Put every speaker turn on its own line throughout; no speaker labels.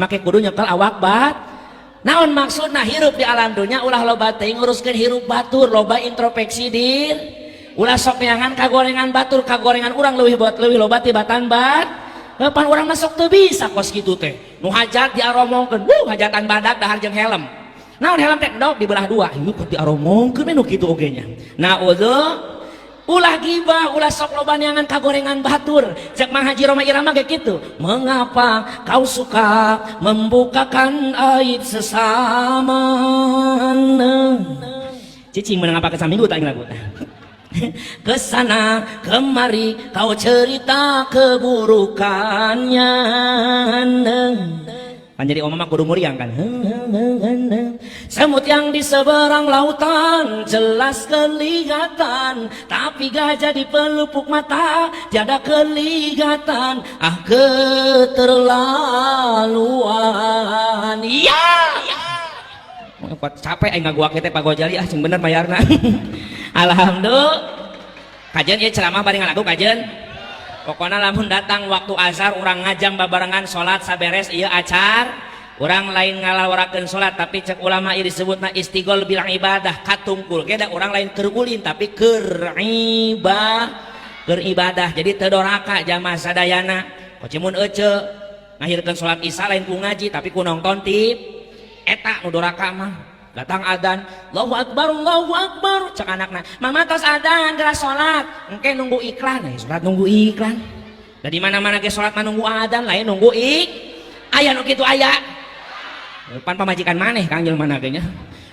make kudu nyekel awak bat. Naon maksudna hirup di alam dunia ulah loba teuing nguruskeun hirup batur, loba introspeksi dir. Ulah sok neangan kagorengan batur, kagorengan urang leuwih loba tibatan bat. Pan urang masuk teu bisa kos kitu teh. Nu hajat diaromongkeun, hajatan badak dahar jeung helm. Naon helm teh dok dibelah dua, ieu kok diaromongkeun nu kitu oge nya. Nah ulah gibah, ulah sok loba neangan kagorengan batur. Cek Mang Haji Roma Irama kayak gitu. Mengapa kau suka membukakan aib sesama? Cicing menang apa kesaminggu tak lagu. Kesana kemari kau cerita keburukannya. Kan jadi omah kudu muriang kan. Semut yang di seberang lautan jelas kelihatan, tapi gajah di pelupuk mata tiada kelihatan. Ah keterlaluan. Iya. Capek aing ngaguak teh Pak Gojali cing bener bayarna. Alhamdulillah. Kajen ieu ceramah bari ngalagu kajen. Pokoknya lamun datang waktu azhar urang ngajang babarengan salat saberes ieu acar, urang lain ngalawarakeun salat tapi cek ulama ieu disebutna istighol bilang ibadah katungkul ge da urang lain keur ulin tapi keur ibadah. Jadi teu doraka jamaah sadayana. Kocimun ece ngahirkeun salat isya lain ku ngaji tapi ku nongton tip eta nu doraka mah. Datang adzan, Allahu Akbar, cek anakna, mama tos adzan geus salat, engke nunggu iklan, salat nunggu iklan. Da di mana-mana ge salat mah nunggu adzan, lain nunggu aya nu kitu aya. Pan pamajikan maneh Kang jelema ge nya.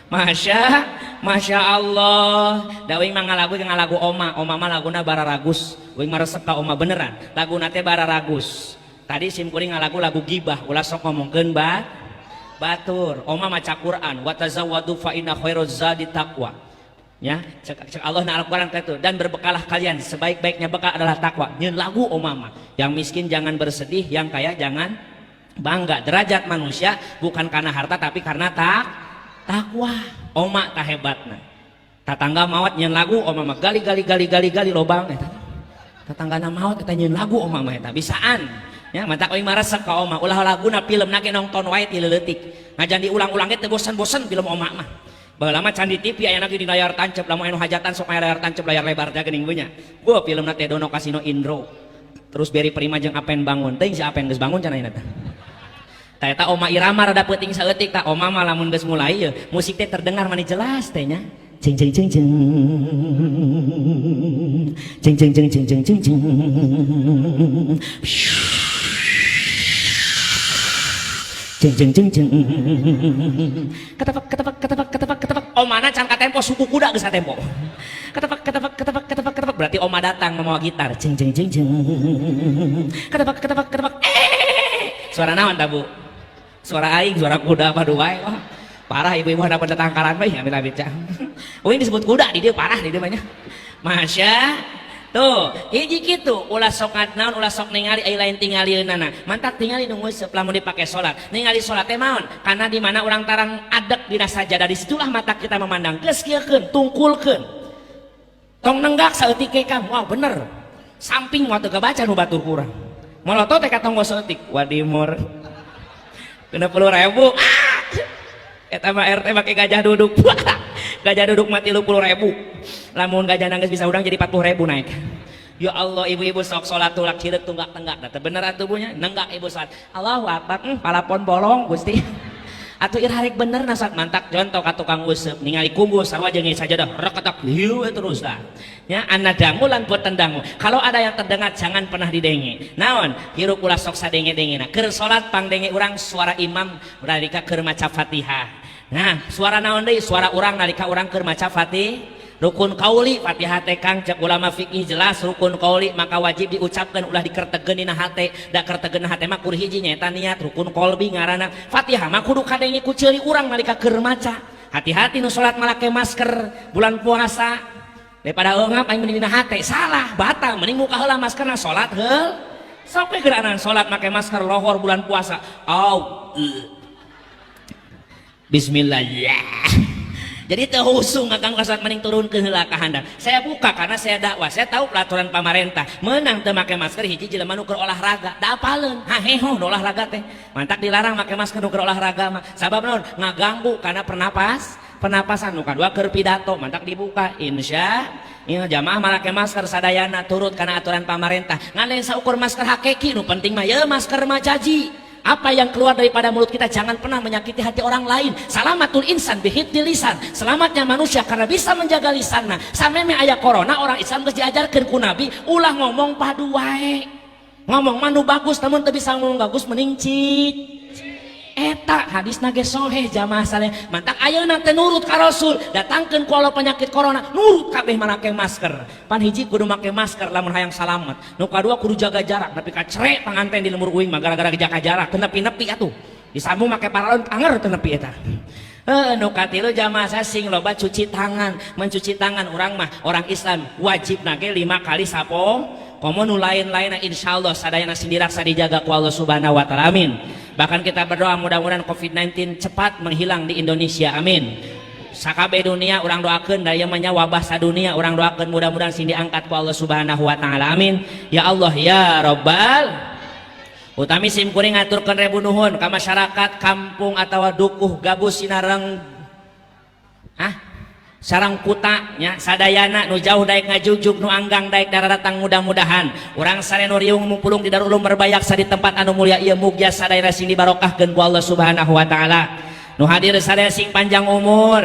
Masya Allah. Da uing mah ngalagu oma mah laguna bararagus. Uing mah resep ka oma beneran. Laguna teh bararagus. Tadi sim kuring ngalagu lagu gibah, ulah sok ngomongkeun batur. Oma maca Quran, wa tazawwadu fa inna khairaz zadi taqwa. Ya, cek Allah na Al-Qur'an itu, dan berbekalah kalian, sebaik-baiknya bekal adalah takwa. Nyeun lagu oma mah. Yang miskin jangan bersedih, yang kaya jangan bangga. Derajat manusia bukan karena harta tapi karena takwa. Oma tah hebatna. Tatangga maot nyeun lagu oma mah gali lobang eta. Tatanggana maot eta nyeun lagu oma mah eta bisaan. Ya, mata uing maresep ka oma, ulah laguna film nake nongton wae ti leuletik. Ngajan diulang-ulang ge teu bosan-bosan film oma mah. Baheula mah can di TV aya lagi di layar tancep, lamun anu hajatan sok aya layar tancep layar lebar teh geuning nya. Gua film teh Dono Kasino Indro. Terus Beri Prima jeung Apen bangun. Teuing si Apen geus bangun can ayeuna teh. Tah eta oma Irama rada peuting saeutik tah oma mah lamun geus mulai ye, musik teh terdengar mani jelas teh nya. Jeng jeng jeng jeng jeng jeng jeng jeng jeng jeng jeng. Jeng jeng jeng jeng ketepak omana can ka tempo suku kuda geus tempo ketepak berarti oma datang membawa gitar jeng jeng jeng jeng ketepak suara naon ta Bu? Suara aing suara kuda padu wae. Wah parah ibu-ibu ada pendatangkaran bae amit-amit cah. Oh ini disebut kuda di dia parah di dia banyak. Masya tuh, hiji kitu ulah sok naon ulah sok ningali ai lain tingalieunana. Mantap tingali nu ngeuseub lamun dipake salat. Ningali salat teh maon? Karena di mana urang tarang adek dina sajadah di situlah mata kita memandang. Geus kieukeun, tungkulkeun. Tong nenggak saeutik ke Kang. Wow, bener. Samping moal teu kabaca nu batur kurang. Moloto teh katong gos saeutik. Wadimor. 60.000. Eta mah RT make gajah duduk. Gajah duduk mati 30.000. Lamun gajah nangis bisa udang jadi 40.000 naik. Ya Allah ibu-ibu sok salat tulak cireuk tunggak-tenggak. Da teh bener atuh punya nenggak ibu salat. Allahu Akbar palapon bolong Gusti. Atuh ieu harek bener nasat mantak contoh ka tukang useup ningali kumbul sarua jeung sajadah reketak hiu terus dah. Ya anda dangu lan boten dangu. Kalau ada yang terdengar jangan pernah didenge. Naon? Hirup ulah sok sadenge-dengena. Keur salat pangdenge urang suara imam nalika keur maca Fatihah. Nah, suara naon deui? Suara urang nalika urang keur maca Fatihah. Rukun kauli Fatihah teh Kang cek ulama fikih jelas rukun kauli maka wajib diucapkan ulah dikertegeun dina hate da kertegeun hate mah kudu hiji nyaeta niat rukun qalbi ngaranna Fatihah mah kudu kadenge ku ceuli urang nalika keur maca. Hati-hati nu salat make masker bulan puasa daripada eungap aing mending dina hate salah batal mending muka heula maskerna salat heul sok we geuranan salat make masker lohor bulan puasa. Bismillah. Jadi terusung akan kasat mending turun ke heula ka handap. Saya buka karena saya dakwah. Saya tahu peraturan pemerintah. Menang teu make masker hiji jelema nu keur olahraga. Da apaleun. Haheho nu olahraga teh. Mantak dilarang make masker nu keur olahraga mah. Sabab naon? Ngaganggu karena pernapasan nu kadua keur pidato. Mantak dibuka. Insya ya jamaah make masker sadayana turut karena aturan pemerintah. Ngan lain saukur masker hakiki nu penting mah ya masker mah caji. Apa yang keluar daripada mulut kita jangan pernah menyakiti hati orang lain. Salamatul insan bihifdil lisan. Selamatnya manusia karena bisa menjaga lisanna. Sameme aya corona orang Islam geus diajarkeun ku Nabi ulah ngomong padu wae. Ngomong manu bagus namun teu bisa ngomong bagus mending cik. Eta hadisna ge soheh jamaah saleh. Mantak ayeuna teh nurut ka Rasul, datangkeun ku Allah penyakit corona, nurut kabeh make masker. Pan hiji kudu make masker lamun hayang salamet. Nu kadua kudu jaga jarak, tapi ka cerek panganten di lemur uing mah gara-gara jaga jarak teu nepi-nepi atuh. Disambung make paralon anger teu nepi eta. Nu katilu jamaah sasing loba cuci tangan. Mencuci tangan urang mah orang Islam wajib nage 5 kali sapo. Komo nu lain-lain insyaallah sadayana sindiraksa dijaga ku Allah Subhanahu wa taala. Amin. Bahkan kita berdoa mudah-mudahan COVID-19 cepat menghilang di Indonesia. Amin. Sakabe dunia orang doakeun daya manya wabah sadunia orang doakeun mudah-mudahan sing diangkat ku Allah Subhanahu wa taala. Amin. Ya Allah ya Rabbal utami sim kuring ngaturkeun rebu nuhun ka masyarakat kampung atawa dukuh gabus sinareng sarang kuta nya sadayana nu jauh daek ngajugjug nu anggang daek dararatang mudah-mudahan urang sare nu riung mupulung di Darul Ulum berbayak sa di tempat anu mulia ieu mugia sadayana sing dibarokahkeun ku Allah Subhanahu wa taala. Nu hadir sadaya sing panjang umur,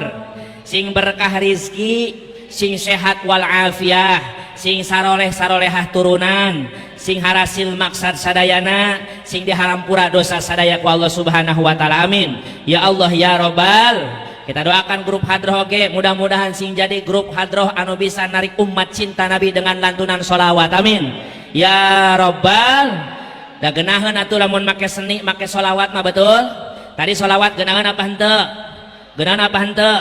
sing berkah rizki, sing sehat wal afiah, sing saroleh-sarolehah turunan, sing harasil maksad sadayana, sing diharampura dosa sadaya ku Allah Subhanahu wa taala. Amin. Ya Allah ya Rabbal. Kita doakan grup hadroh oke, mudah-mudahan sing jadi grup hadroh anu bisa narik umat cinta Nabi dengan lantunan sholawat. Amin. Ya Rabbal. Da geunaheun atuh lamun make seni make sholawat mah betul. Tadi sholawat geunaheun apa henteu? Geunaheun apa henteu?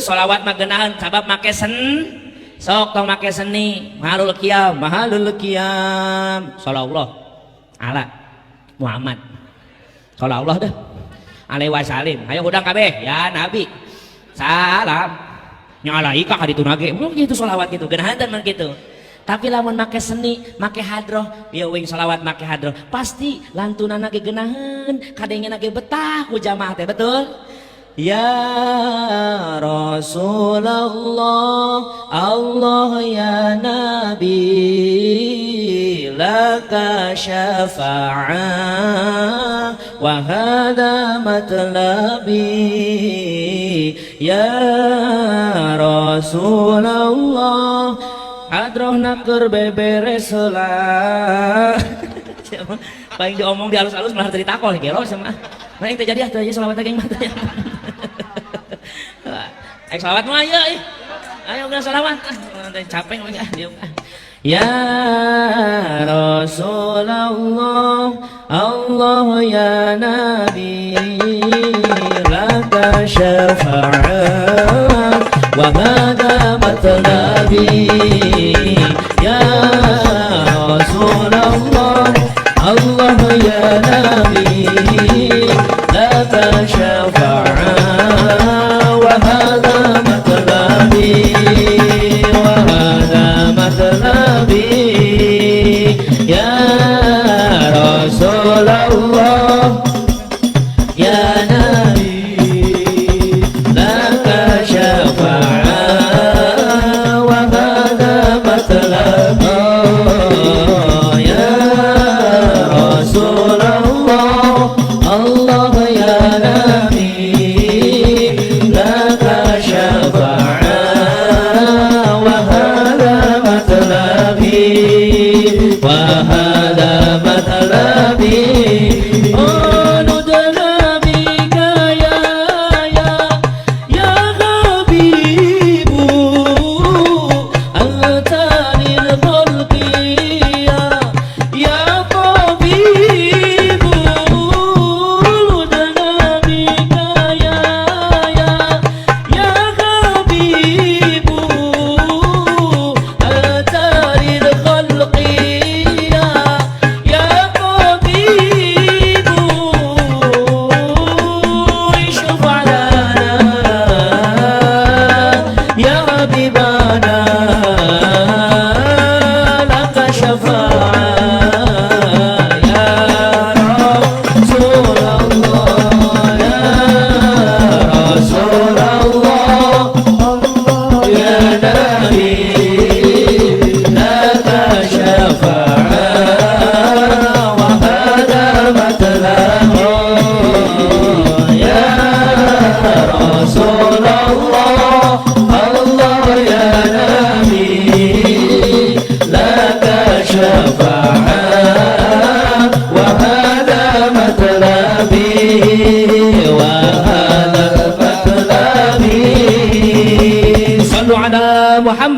Sholawat mah geunaheun sabab make sok tong make seni. Mahalul qiyam. Shallallahu ala Muhammad. Shallallahu dah. Alaihi wasallim. Ayo udang kabeh ya Nabi. Salam. Nyalai ka ditu nage. Gitu sholawat gitu. Geunaheun mah gitu. Tapi lamun make seni, make hadroh, ieu wing sholawat make hadroh, pasti lantunana ge geunaheun, kadengna ge betah ku jamaah teh betul. Ya Rasulullah, Allah ya Nabi, laka syafa'ah wa hadha matlabi. Ya Rasulullah, hadroh naker beberes heula. Paling diomong di halus-halus malah tadi takol gelo sama. Nah yang terjadi selawat lagi mata ya. Ayo selawat mah ayo. Ayo udah selawat. Capek enggak dia. Ya Rasulullah, Allah ya Nabi, laka syafa'at wa hadha matlabi. Ya Rasulullah, Allah ya Nabi, laka syafa'at wa hadha matlabi, wa hadha matlabi. Ya Rasulullah, ya Nabi, laka syafa'at wa hadha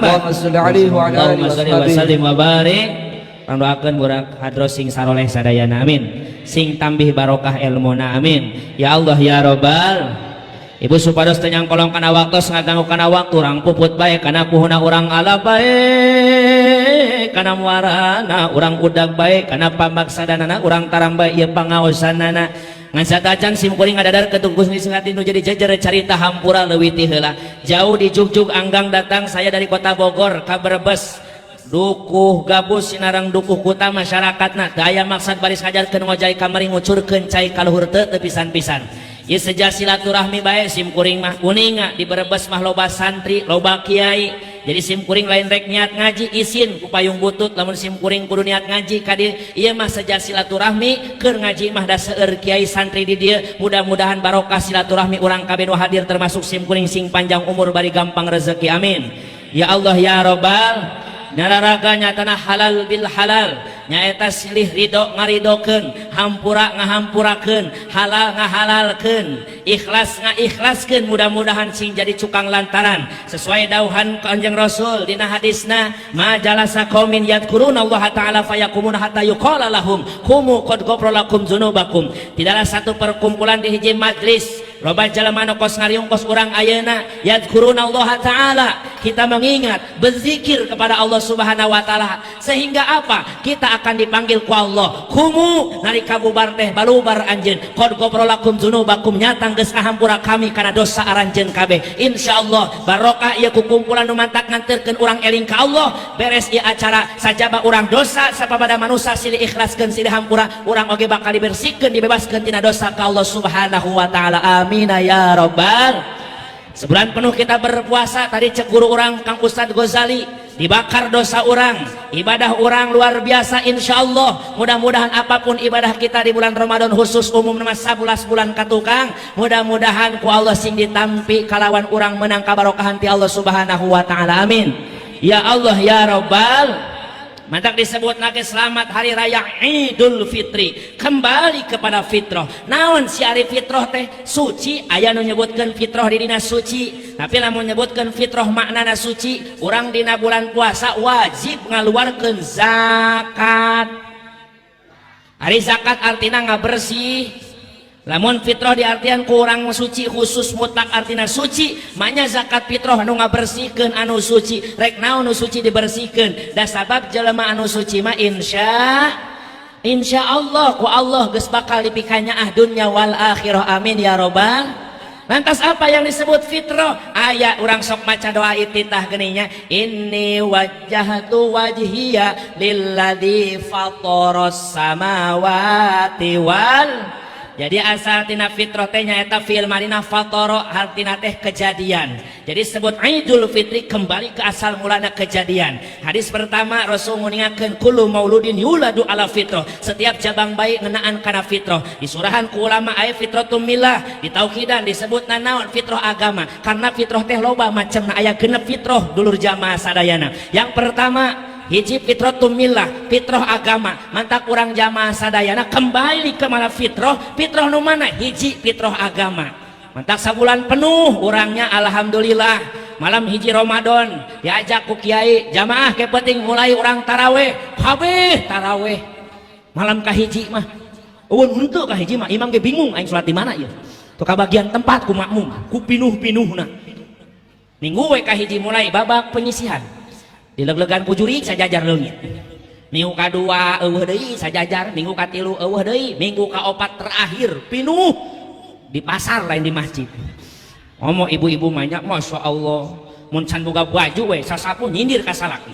Muhammad.
Allahumma shalli alaihi wa ala alihi
Allahumma shalli wa sallim wa barik. Doakeun burak hadros sing saroleh sadayana amin. Sing tambih barokah ilmuna amin. Ya Allah ya Rabbal. Ibu supados tenyang kolong kana waktu ngaganggu kana waktu urang puput bae kana puhuna urang ala bae kana muarana urang udag bae kana pambaksadanana urang tarang bae ieu pangaosanana ngan satajan sim kuring ngadadar ketugus ni singati nu jadi jejer carita hampura leuwih ti heula jauh di jugjug anggang datang saya dari kota Bogor ka Brebes dukuh gabus sinarang dukuh kuta masyarakatna daya maksud baris ngajarkeun ngojai kamari ngucurkeun cai kaluhur teu pisan-pisan. Ya sejak silaturahmi bae sim kuring mah uninga di Brebes mah loba santri loba kiai jadi sim kuring lain rek niat ngaji isin ku payung butut lamun sim kuring kudu niat ngaji kadi ieu mah sejak silaturahmi keur ngaji mah da seueur kiai santri di dieu mudah-mudahan barokah silaturahmi urang kabeh nu hadir termasuk sim kuring sing panjang umur bari gampang rezeki amin ya Allah ya Rabbal nararaga nyatana halal bil halal nyaeta silih ridho ngaridokeun hampura ngahampurakeun halal ngahalalkeun ikhlas ngaikhlaskeun mudah-mudahan sing jadi cukang lantaran sesuai dauhan Kanjeng Rasul dina hadisna ma jalasa qaumin yadhkurunallaha ta'ala fayaqumun hatta yuqala lahum qumu qad ghafara lakum dzunubakum tidaklah satu perkumpulan di hiji majlis loba jalema nu kos ngariungkos urang ayeuna yadhkurunallaha ta'ala kita mengingat berzikir kepada Allah Subhanahu wa taala sehingga apa kita akan dipanggil ku Allah kumu nalika bubar teh balubar anjeun qad ghafara lakum dzunubakum nyatang geus ngahampura kami kana dosa aranjeun kabeh insyaallah barokah ieu kukumpulan nu mantak nganterkeun urang eling ka Allah beres ieu acara sajaba urang dosa sababada manusia silih ikhlaskeun silih hampura urang oge bakal dibersihkeun dibebaskeun tina dosa ka Allah Subhanahu wa taala amin ya rabbal. Sebulan penuh kita berpuasa tadi cek guru orang Kang Ustadz Ghazali dibakar dosa orang ibadah orang luar biasa insyaallah mudah-mudahan apapun ibadah kita di bulan Ramadan khusus umum nama 11 bulan katukang mudah-mudahan ku Allah sing ditampi kalawan orang menang kabarokahan ti Allah Subhanahu wa taala amin ya Allah ya Rabbal. Mantak disebut nage selamat hari raya Idul Fitri kembali kepada fitrah naon si ari fitrah teh suci aya nu nyebutkeun fitrah di dina suci tapi lamun nyebutkeun fitrah maknana suci urang dina bulan puasa wajib ngaluarkeun zakat ari zakat artina ngabersih lamun fitrah diartian ku urang suci khusus mutlak artina suci maknya zakat fitrah anu ngabersihkeun anu suci rek naon anu suci dibersihkeun da sabab jelema anu suci mah insyaallah ku Allah geus bakal dipikanya dunya wal akhirah amin ya robbal. Lantas apa yang disebut fitrah? Aya urang sok maca doa ititah geuning nya inni wajjahtu wajhiya lilladzi fataras samawati wal. Jadi asal tina fitrah teh nyaeta fi'il marina fatara artina teh kejadian. Jadi sebut Idul Fitri kembali ke asal mulana kejadian. Hadis pertama Rasul nguningakeun kullu mauludin yuladu ala fitrah. Setiap jabang bayi ngenaan kana fitrah. Di surahan ku ulama aya fitratum millah, di tauhidan disebutna naon fitrah agama. Karena fitrah teh loba macemna aya genep fitrah dulur jamaah sadayana. Yang pertama hiji fitratum millah fitrah agama mantak urang jamaah sadayana kembali ke mana fitrah nu mana hiji fitrah agama mantak sabulan penuh urangnya alhamdulillah malam hiji Ramadan diajak ku kiai jamaah ke penting mulai urang taraweh kabeh taraweh malam kahiji mah eueun henteu kahiji mah imam ge bingung aing salat di mana ieu tuh kabagian tempat ku makmum ku pinuh-pinuhna minggu we kahiji mulai babak penyisihan dileg-legan ku jurig sajajar leungit minggu kadua eueuh deui sajajar minggu katilu eueuh deui minggu kaopat terakhir pinuh di pasar lain di masjid ngomong ibu-ibu banyak masya Allah mun can boga baju we sasapu nyindir ka salaki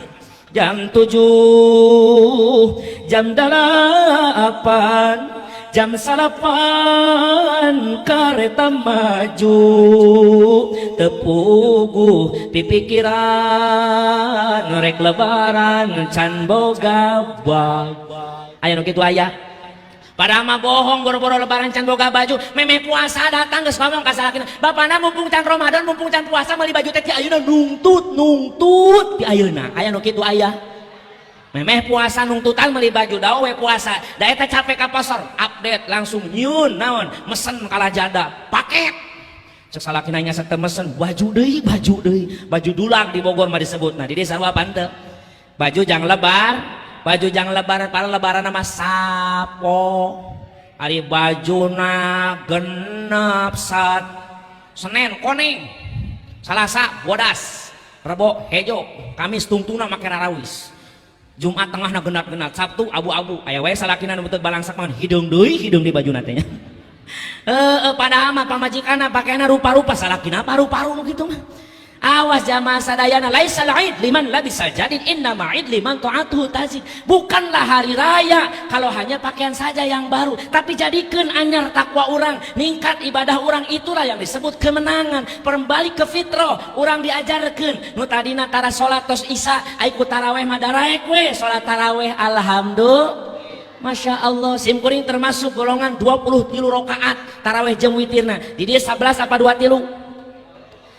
jam 7 jam 8 jam 8 kareta maju tepugu pipikiran norek lebaran can boga aya nu kitu aya padahal mah bohong boro-boro lebaran can boga baju memeh puasa datang geus ngomong ka salakina bapana mumpung can Ramadan mumpung can puasa meuli baju teh ti ayeuna nungtut ti ayeuna aya nu kitu aya memeh puasa nungtutan meuli baju dawe puasa da eta capek ka pasar update langsung nyieun naon mesen kalajada paket cek salakina nya satemesen baju deui baju dulang di Bogor mah disebut. Nah di desa apa teu baju jang lebaran para lebaran nama sapo ari bajuna genep sat Senin koneng Salasa bodas Rebo hejo Kamis tungtuna make rarawis Jumat tengahna genat-genat Sabtu abu-abu aya wae salakina nu teu balangsak mah hidung di bajuna teh nya padahal mah pamajikanna pakaiana rupa-rupa salakina paru-paru nu kitu mah. Awas jamaah sadayana laisal id liman labisal jadid innama id liman ta'atuhu tazid. Bukanlah hari raya kalau hanya pakaian saja yang baru, tapi jadikan anyar takwa orang, ningkat ibadah orang, itulah yang disebut kemenangan. Kembali ke fitrah, orang diajarkan nu tadina tara salat tos isya ai ku tarawih mah daraek we salat tarawih alhamdulillah. Masya Allah simkuring termasuk golongan 23 rakaat tarawih jeung witirna. Di dia 11 apa 23?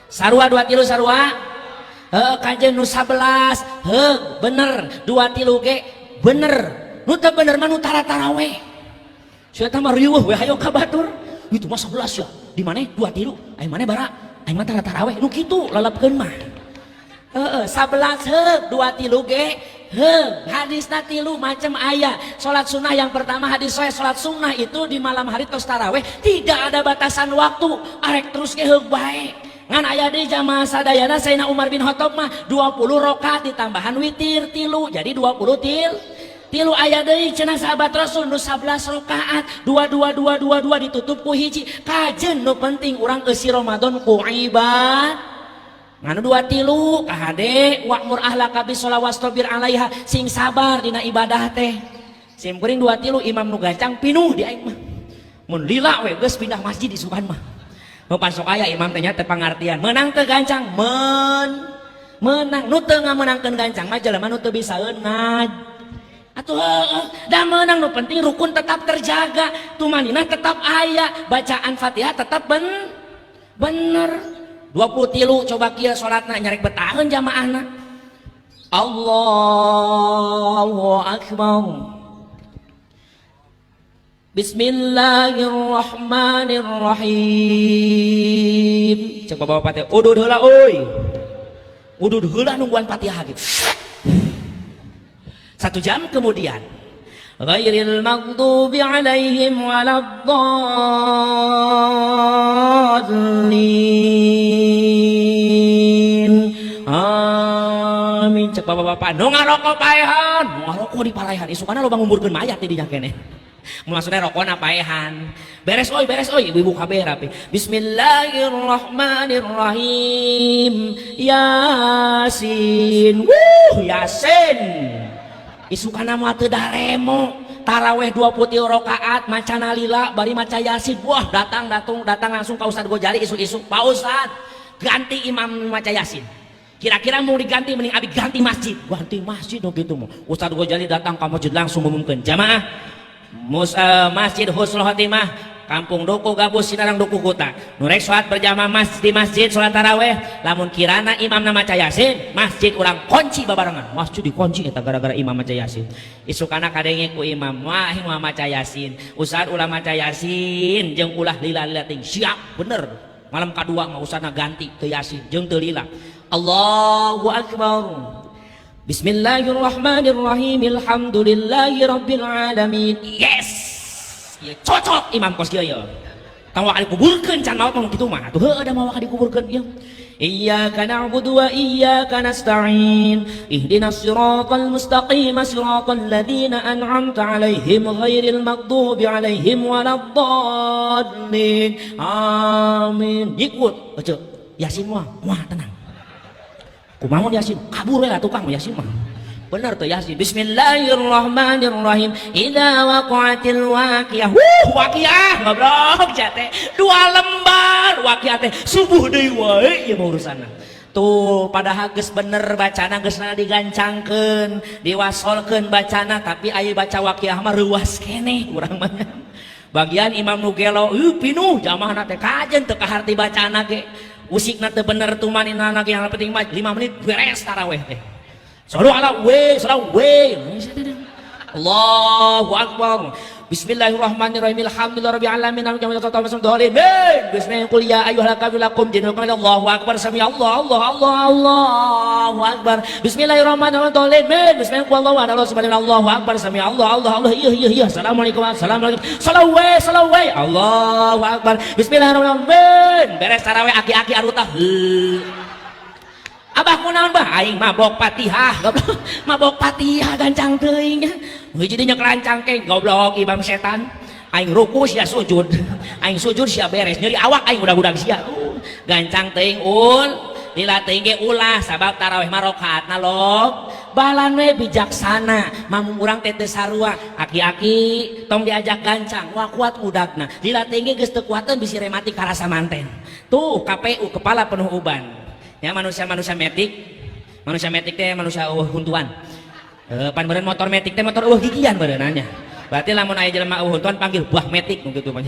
Sarua 23 sarua kajen nu 11 bener 23 ge bener nu teu bener mah nu tarawih sia tah mah riweuh we hayo ka batur itu mah 11 ya di maneh 23 aya maneh bara aing mah tarawih nu kitu lalapkeun mah 11 23 ge hadisna 3 macam aya salat sunnah yang pertama hadis sahih salat sunnah itu di malam hari tos tarawih tidak ada batasan waktu arek terus ge heug bae ngan aya di jamaah sadayana Sayyidina Umar bin Khattab mah 20 rakaat ditambahan witir 3 jadi 20 tilu aya deui cenah sahabat Rasul nu 11 rakaat 22 ditutup ku hiji kajen nu penting urang eusi Ramadan ku ibadah nganu 23 kahade wa'mur ahlaka bis sholati wastabir 'alaiha sing sabar dina ibadah teh simkuring 23 imam nu gancang pinuh di aing mah mun lila we geus pindah masjid isukan mah Mupan sok aya imam teh nya teu pangartian menang teu gancang menang nu teu ngamenangkeun gancang mah jelema nu teu bisa eunad atuh da menang nu penting rukun tetap terjaga tumaninah tetap aya bacaan Fatihah tetap bener 23 coba kieu salatna nyarek betaheun jamaahna Allahu akbar Bismillahirrahmanirrahim. Cek bapak teh udud heula euy. Udud heula nungguan Fatihah gitu. 1 jam kemudian ghairil maghdubi alaihim waladdallin. Amin. Cek bapak-bapak nu ngarokok paehan, nu ngarokok di parehan isukana loba ngumburkeun mayat di dinya keneh. Maksudnya rokona paehan beres oi ibu-ibu kabeh rapi Bismillahirrahmanirrahim Yasin Yasin isukana mah teu daremo tarawih 23 rakaat macana lila bari maca Yasin wah datang langsung ka Ustaz Gojali isu-isu Pak Ustaz ganti imam maca Yasin kira-kira mau diganti mending abi ganti masjid no gitu mau Ustaz Gojali datang ka masjid langsung ngumumkeun jamaah Masjid Husnul Khotimah Kampung Duku Gabus Sinarang Duku Kuta nu rek salat berjamaah di masjid salat tarawih lamun kirana imamna maca Yasin masjid urang kunci babarengan masjid dikunci eta gara-gara imam maca Yasin isukana kadenge ku imam wah maca Yasin ustad ulah maca Yasin jeung ulah lila-lila ting siap bener malam kadua mah ustadna ganti teu Yasin jeung teu lila Allahu akbar Bismillahirrahmanirrahim Alhamdulillahi Rabbil Alamin. Yes ya, cocok imam kos kieu ya tang waka dikuburkeun can maot ngomong kitu mah atuh heuh da mah waka dikuburkeun ieu Iyyaka na'budu wa iyyaka nasta'in ihdinas siratal mustaqim siratal ladzina an'amta 'alaihim ghairil maghdubi 'alaihim waladdallin. Amin. Ikut baca Yasin mah tenang kumaha Yasin kabur we lah tukang Yasin mah bener tuh Yasin Bismillahirrahmanirrahim idza waqa'atil waqiah waqiah ngobrol jate 2 lembar waqiah teh subuh deui wae ieu mah urusanna tuh padahal geus bener bacana geus digancangkeun diwasolkeun bacana tapi aya baca waqiah mah reuas keneh urang mah bagian imam nu gelo pinuh jamaahna teh kajen teu kaharti bacana ge usikna teu bener tumaninana ge yang penting mah 5 menit beres tarawih teh Sallu ala we Allahu akbar Bismillahirrahmanirrahim. Alhamdulillahirabbil alamin. Bismillahirrahmanirrahim. Qul ya ayyuhal kafirun dinukum Allahu akbar. Sami Allahu akbar. Bismillahirrahmanirrahim. Bismillahirrahmanirrahim. Allahu akbar. Sami Allah. Iya. Assalamualaikum. Salawai. Allahu akbar. Bismillahirrahmanirrahim. Beres tarawih aki-aki anu tah. Abah kunaon bah? Aing mabok Fatihah. Mabok Fatihah gancang teuing. Heuji dinya kerancang ke goblok imam setan. Aing ruku sia sujud. Aing sujud sia beres. Nyeri awak aing udah sia. Gancang teuing ul. Lila teuing ge ulah sabab tarawih mah rakaatna log. Balan we bijaksana. Mamung urang teh teu sarua. Aki-aki tong diajak gancang. Wah kuat udagna. Lila teuing ge geus teu kuateun bisi rematik karasa manten. Tuh KPU kepala penuh uban. Ya manusia metik teh manusia huntuan. Pan beureun motor metik teh motor gigian beunanya. Berarti lamun aya jelema huntuan panggil buah metik nu kitu mah.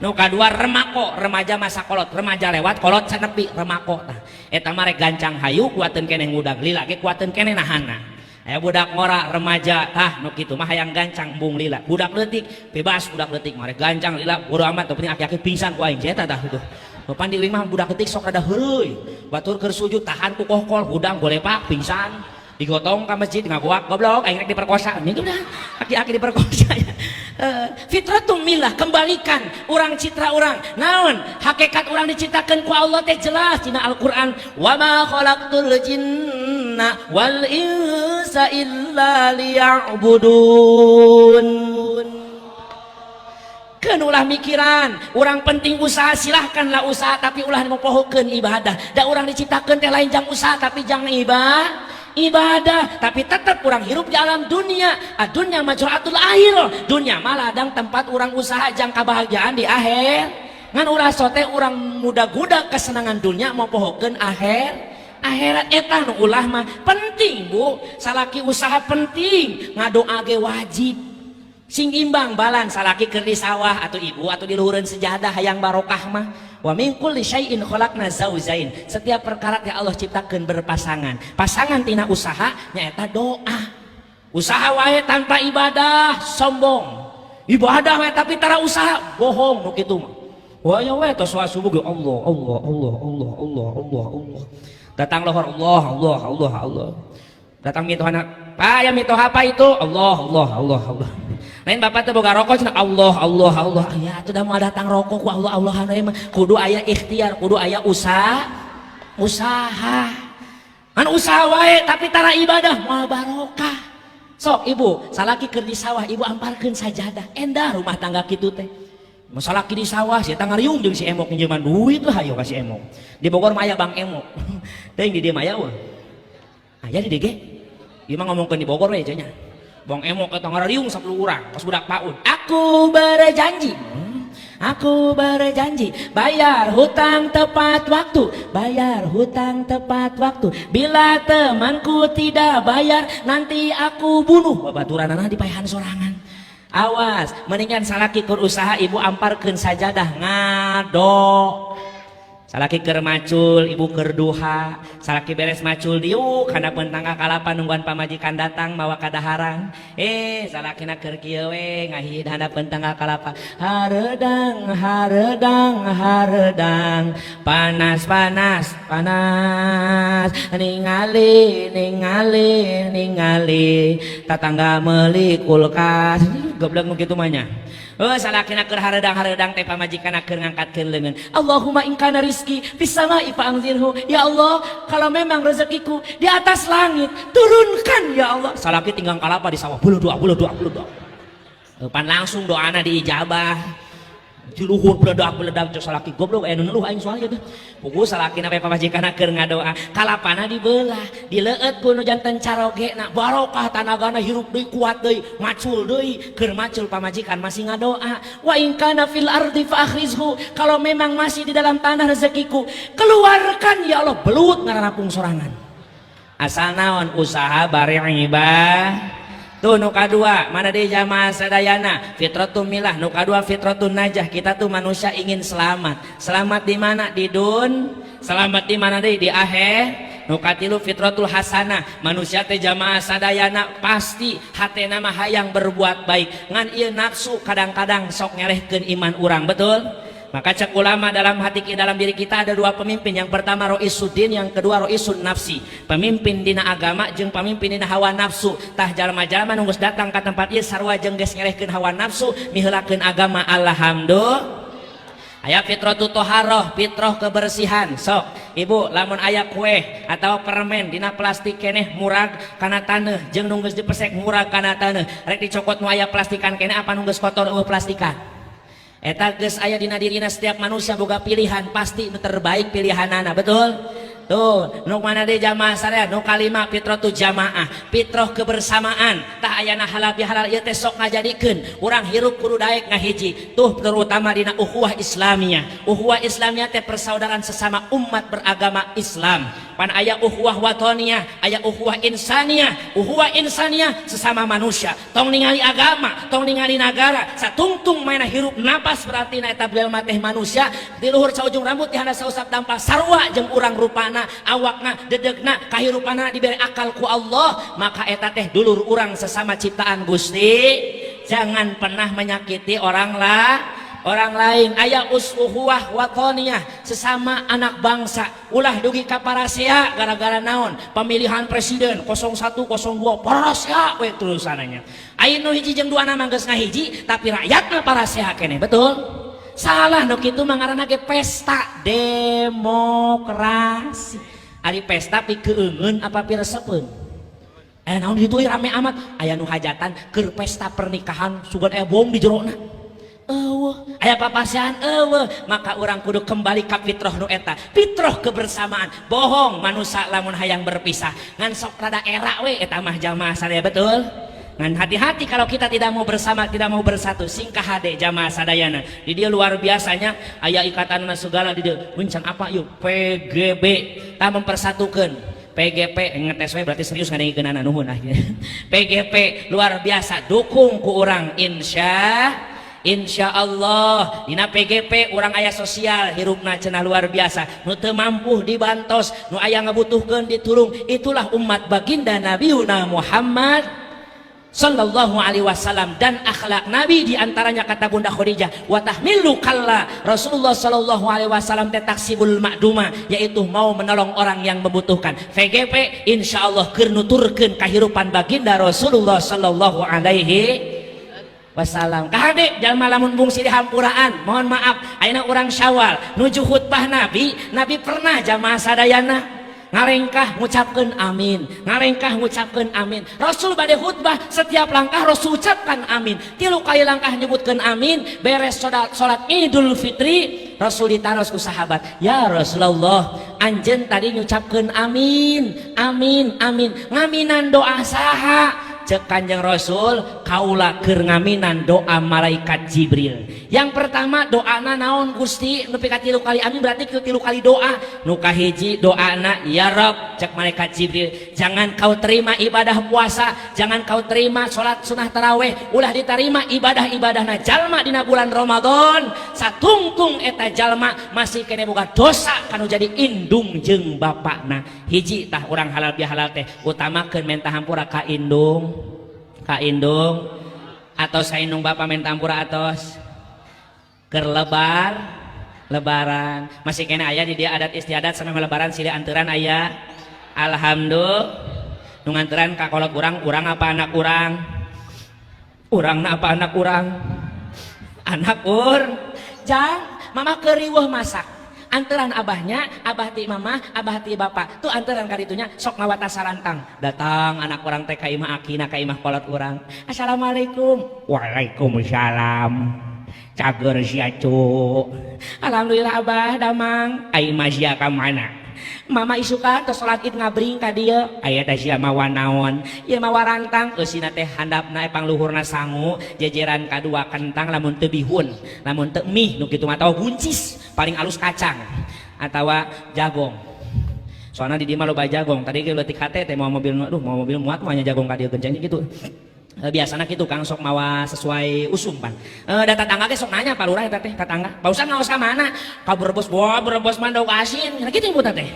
Nu kadua remako, remaja masa kolot, remaja lewat kolot sanepi remako tah. Eta mah rek gancang hayu kuateun keneh budak lila ge kuateun keneh nahanna. Aya budak ngora remaja tah nu kitu mah hayang gancang bung lila. Budak leutik bebas budak leutik mah rek gancang lila bodo amat teu penting aki-aki pingsan ku aing eta tah kitu. Bapak di rumah budak ketik sok ada heureuy batur keur sujud tahan ku kohkol hudang golepak pingsan digotong ka masjid ngaguak goblok aing rek diperkosa nya udah aki-aki diperkosa ya. Fitratum milah kembalikan urang citra urang naon hakikat urang diciptakeun ku Allah teh jelas dina Al-Qur'an wa ma khalaqtul jinna wal insa illa liya'budun. Ulah mikiran orang penting usaha silahkanlah usaha tapi ulah mempohokeun ibadah da orang diciptakeun teh lain jang usaha tapi jang ibadah tapi tetap orang hirup di alam dunia dunya majra'atul akhir dunia mah ladang tempat orang usaha jang kebahagiaan di akhir ngan ulah sote orang muda-guda kesenangan dunia mau pohokeun akhirat eta nu ulah mah penting bu salaki usaha penting ngadoa ge wajib sing imbang balan salaki keur di sawah atau ibu atau di luhureun sejadah hayang barokah mah wa min kulli syai'in khalaqna zaujain setiap perkara yang Allah ciptakeun berpasangan pasangan tina usaha nyaeta doa usaha wae tanpa ibadah sombong ibadah wae tapi tara usaha bohong nu kitu mah wah ya wae tos subuh Allah datang lohor Allah datang mitoh anak pak ya mitoh apa itu Allah lain bapak teh boga rokok cenah Allah ya teu da mau datang rokok ku Allah mah kudu aya ikhtiar kudu aya usaha kan usaha wae tapi tara ibadah moal barokah sok ibu salaki keur di sawah ibu amparkeun sajadah endah rumah tangga kitu teh masalaki di sawah sia tangga riung jeung si emok pinjeman duit lah hayo ka si emok di Bogor mah aya Bang Emok teuing di dieu mah aya aya di DG ieu mah ngomongkeun di Bogor we nya Bang Emok ke tangga riung 10 urang pas budak paud aku berjanji bayar hutang tepat waktu bila temanku tidak bayar nanti aku bunuh babaturanana di paehan sorangan awas mendingan salaki keur usaha ibu amparkeun sajadah ngado salaki keur macul ibu keur duha salaki beres macul diuk handapkeun tangga kalapa nungguan pamajikan datang mawa kadaharan salakina keur kieu we ngahid handapkeun tangga kalapa hareudang panas ningali tatangga meuli kulkas goblok nu kitu mah nya salakina keur hareudang teh pamajikanna keur ngangkatkeun leungeun Allahumma in kana rizki fis samai fa'anzilhu ya Allah kalau memang rezekiku di atas langit turunkan ya Allah salaki tinggal kalapa di sawah beuleudua pan langsung doana diijabah di luhur beledak cok salaki goblok nu neluh aing soalnya teh puguh salakina we pamajikanna keur ngadoa kalapana dibelah dileueut ku nu janten carogena barokah tanagana hirup deui kuat deui macul deui keur macul pamajikan masih ngadoa wa in kana fil ardi fa akhrizhu kalau memang masih di dalam tanah rezekiku keluarkan ya Allah belut ngaranapung sorangan asal naon usaha bari ibadah tuh nu kadua mana di jamaah sadayana fitratum milah nu kadua fitratun najah kita tuh manusia ingin selamat di mana di dun selamat di mana di akhir nu katilu fitratul hasanah, manusia teh jamaah sadayana pasti hatena mah hayang berbuat baik ngan ieu nafsu kadang-kadang sok ngerehkeun iman urang, betul? Maka cek ulama dalam hati kita, dalam diri kita ada dua pemimpin. Yang pertama ro'isuddin, yang kedua ro'isun nafsi. Pemimpin dina agama jeung pemimpin dina hawa nafsu. Tah jalma-jalma nunggus datang ke tempat ieu sarua jeung geus ngerehkeun hawa nafsu, miheulakeun agama. Alhamdulillah. Aya fitratu toharoh, fitrah kebersihan. Sok ibu lamun aya kue atau permen dina plastik keneh murag kana taneuh jeung nunggus dipesek murag kana taneuh, rek dicokot nu aya plastikan keneh apa nunggus kotor eueuh plastikan. Eta geus aya dina dirina setiap manusia boga pilihan, pasti nu terbaik pilihanana, betul? Tuh, nu mana deh jamaah sadaya, nu kalima fitratu jamaah, fitrah kebersamaan. Tah ayana halal bihalal ieu teh sok ngajadikeun urang hirup kudu daek ngahiji. Tuh terutama dina ukhuwah Islamiyah. Ukhuwah Islamiyah teh persaudaraan sesama umat beragama Islam. Pan aya ukhuwah watoniyah, aya ukhuwah insaniyah. Ukhuwah insaniyah sesama manusia. Tong ningali agama, tong ningali negara, satungtung maena hirup napas berarti na eta beliau teh manusia. Di luhur saujung rambut di handap sausap dampal sarua jeung urang rupana, awakna, dedegna, kahirupana diberi akal ku Allah. Maka eta teh dulur urang sesama ciptaan Gusti. Jangan pernah menyakiti orang lain. Aya ukhuwah watoniyah sesama anak bangsa. Ulah dugi ka parasea gara-gara naon? Pemilihan presiden 01 02 parasea we tulisananya. Aya nu hiji jeung duana mah geus ngahiji tapi rakyatna parasea keneh, betul? Salah nu kitu mah ngaranna ge pesta demokrasi. Ari pesta pikeungeun apa piresepeun? Naon kitu rame amat. Aya nu hajatan keur pesta pernikahan sugan aya bom di jerona. Aya papasean maka orang kudu kembali ka fitrah nu eta, fitrah kebersamaan. Bohong manusia lamun hayang berpisah ngan sok rada era we eta mah jamaah sadaya, betul? Ngan hati-hati kalau kita tidak mau bersama, tidak mau bersatu. Singkah hade jamaah sadayana di dia luar biasanya aya ikatanna segala di dia. Muncan apa yuk PGB tah mempersatukeun. PGP ngetes we berarti serius ngadengikeunana nuhun akhirnya. PGP luar biasa, dukung ku urang Insya Allah dina PGP orang aya sosial hirupna cenah luar biasa, nu teu mampu dibantos, nu aya ngabutuhkeun ditulung. Itulah umat baginda Nabiuna Muhammad sallallahu alaihi wasallam. Dan akhlak Nabi diantaranya kata Bunda Khadijah, wa tahmilu kalla, Rasulullah sallallahu alaihi wasallam teh taksibul ma'duma, yaitu mau menolong orang yang membutuhkan. PGP insya Allah keur nuturkeun kahirupan baginda Rasulullah sallallahu alaihi wassalam. Kahade jalma lamun bungsi di hampuraan, mohon maaf ayeuna urang Syawal nuju khutbah Nabi pernah jamaah sadayana ngarengkah ngucapkeun amin, ngarengkah ngucapkeun amin. Rasul bade khutbah setiap langkah Rasul ucapkan amin. 3 kali langkah nyebutkeun amin. Beres salat Idul Fitri Rasul ditaros ku sahabat, ya Rasulullah anjeun tadi ngucapkeun amin, amin, amin. Ngaminan doa saha? Cek Kanjeng Rasul, kaula keur ngaminan doa malaikat Jibril. Yang pertama doana naon Gusti? Nu pika 3 kali amin berarti 3 kali doa. Nu kahiji doana, ya Rabb, cek malaikat Jibril, jangan kau terima ibadah puasa, jangan kau terima salat sunah tarawih, ulah diterima ibadah-ibadahna jalma dina bulan Ramadan. Satungtung eta jalma masih kene boga dosa kanu jadi indung jeung bapakna. Hiji tah urang halal bihalal teh utamakeun menta hampura ka indung atau saindung bapak minta ampura atos keur lebaran masih kena aya di dia adat istiadat sama lebaran silih anteran aya. Alhamdulillah nu nganteran ka kolot urang apa anak urangna apa anak urang anak jang mama keriweuh masak anteran abahnya, abah ti mama, abah ti bapak tuh anteran karitunya sok ngawata sarantang. Datang anak orang teh ka imah akina ka imah kolot urang, assalamualaikum. Waalaikumsalam. Cager sia cu. Alhamdulillah abah damang. Ai mah sia ka mana? Mama isukan tos salat Id ngabring ka dieu. Aya teh sia mawa naon? Ieu mawa rantang eusina teh handapna pangluhurna sangu, jejeran kadua kentang lamun teu bihun, lamun teu mih nu kitu mah atawa buncis, paling alus kacang atawa jagong. Soalna di dieu mah loba jagong. Tadi ge leutik hate teh mau mobil muat mah nya jagong ka dieu kencang gitu. Biasana gitu Kang sok mawa sesuai usum pan. Da tetangga ge sok nanya Pak Lurah eta teh tetangga. Pausan ngaos ka mana? Ka Brebes, wah Brebes mah daug asin. Nah kitu ibu teh.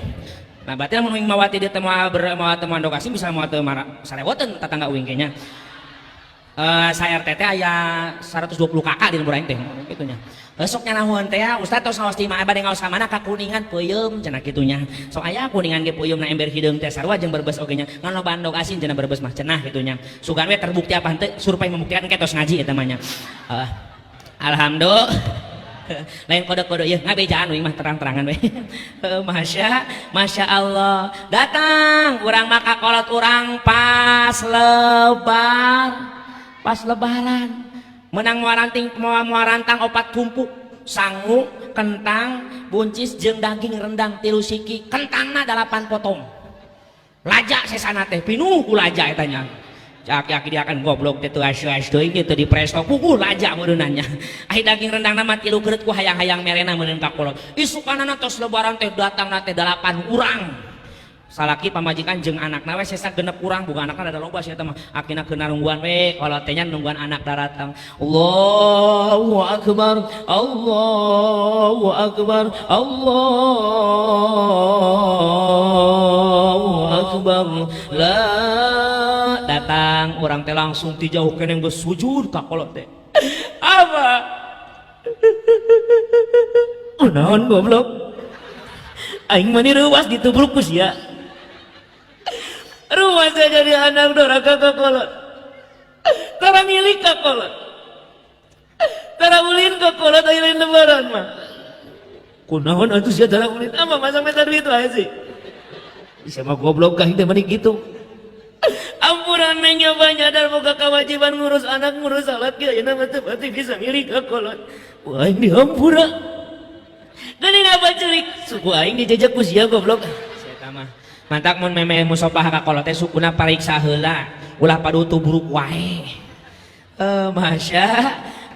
Nah berarti lamun uing mawati dia teu moal temuan dokasi bisa moal teu sarewoteun tetangga uing kayaknya. Saya RT aya 120 kakak di lembur aing teh kitu nya. Sok nyanahuan teh Ustaz tos ngaos ti mah bade ngaos ka mana ka Kuningan peuyeum cenah kitu nya. Sok aya Kuningan ge peuyeum na ember hideung teh sarua jeung Brebes oge nya. Ngan lobaan dog asin cenah Brebes mah cenah kitu nya. Sugan we terbukti apa henteu survei membuktikan ke tos ngaji eta mah nya. Alhamdulillah. Lain kode-kode ya ngabejaan wing mah terang-terangan we. Masya Allah. Datang urang maka kolot urang pas lebaran menang muarantang 4 tumpuk sangu kentang buncis jeung daging rendang 3 siki kentangna 8 potong laja sesana teh pinuh ku laja eta nya cak dia kan goblok teh teu as-as teuing teu dipresto puguh laja meureunannya ai daging rendangna mah 3 keureut ku hayang-hayang merena meureun ka kolot isukanana tos lebaran teh datangna teh 8 urang salaki pamajikan jeung anakna we sesa 6 urang boga anakna ada loba sia eta mah akina keuna nungguan we kalau teh nya nungguan anak daratang Allahu akbar Allahu akbar Allahu akbar la datang urang teh langsung ti jauh keneh geus sujud ka kolot teh apa naon goblok aing mah reuwas ditubruk ku sia rumah saya jadi anak doraka ke kolot tara milik ke kolot tara ulin ke kolot ayo lebaran mah kunaon atuh sia tara ulin apa masa meter duit wae sih bisa mah goblok kah teh meni kitu ampuran neng nyoba nyadar boga kewajiban ngurus anak ngurus salat ge ayeuna mah teu berarti bisa milik ke kolot wah ini hampura geuning apa celik suku aing dijejak ku sia goblok sia tah mah mantak mun memeh musopah ka kolot teh sukuna pariksa heula ulah padu tubruk wae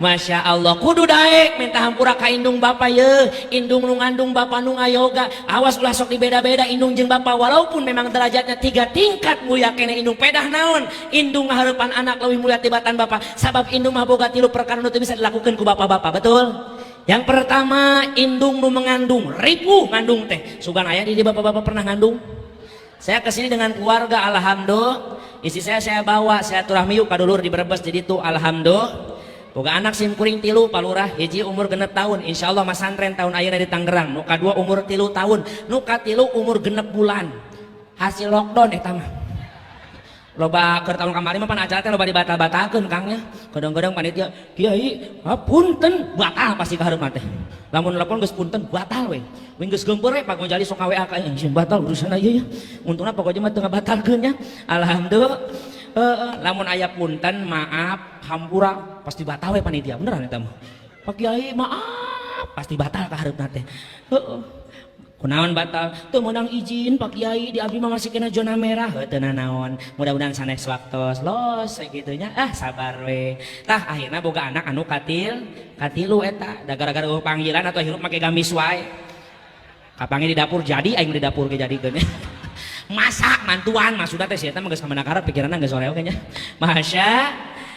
Masya Allah kudu daek minta hampura ka indung bapa ye indung nu ngandung bapa nu ngayoga awas ulah sok dibeda-beda indung jeung bapa walaupun memang derajatnya 3 tingkat mulia kene indung pedah naon indung ngahareupan anak leuwih mulia tibatan bapa sabab indung mah boga 3 perkara nu teu bisa dilakukeun ku bapa-bapa betul. Yang pertama indung nu mengandung ripuh ngandung teh sugan aya di bapak-bapak pernah ngandung. Saya kesini dengan keluarga alhamdulillah istri saya bawa saya turahmi yuk kadulur di Brebes jadi tuh alhamdulillah boga anak sim kuring 3 palurah hiji umur 6 tahun insyaallah masantren tahun ayeuna di Tangerang nu kadua umur 3 tahun nu katilu umur 6 bulan hasil lockdown eta mah loba keur tahun kamari mah pan acara teh loba dibatal-batalkeun Kangnya kadang-kadang panitia kiai punten batal pasti ka hareup teh lamun telepon geus punten batal we geus geumpeur we Pak Gojali sok ka WA ka sing batal urusan ieu ya untungna pokoknya mah teu ngabatalkeun nya alhamdulillah lamun aya punten maaf hampura pasti batal we panitia beneran eta mah Pak Kiai maaf pasti batal ka hareupna teh kunaon batal teu meunang izin Pak Kiai di abdi mah masih kena zona merah teu naon mudah-mudahan sanes waktos los kitu nya sabar we tah akhirna boga anak anu katilu eta da gara-gara panggilan atau hirup make gamis wae kapange di dapur jadi aing di dapur ge jadikeun masak mantuan mah sudah teh sia eta mah geus kamanakara pikiranna geus sore oge nya masya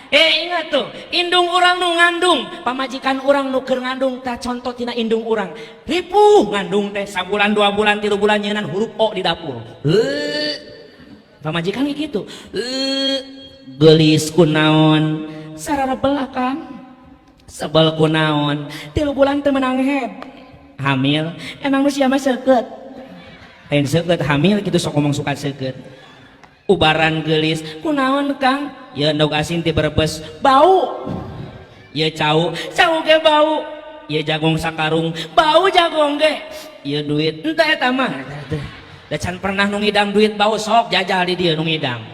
ingat tuh indung urang nu ngandung pamajikan urang nu keur ngandung tah contoh tina indung urang ripuh ngandung teh sabulan 2 bulan 3 bulan nyeunaan huruf O di dapur pamajikan kitu geulis kunaon sarana belakang sebel kunaon 3 bulan teu meunang head hamil emang nu sia mah seukeut lain seukeut hamil kitu sok ngomong suka seukeut ubaran gelis kunaon Kang ya endog asin ti Brebes bau ya cau ge bau ya jagung sakarung bau jagung ge ya duit entah eta mah da can pernah nu ngidam duit bau sok jajal di dieu nu ngidam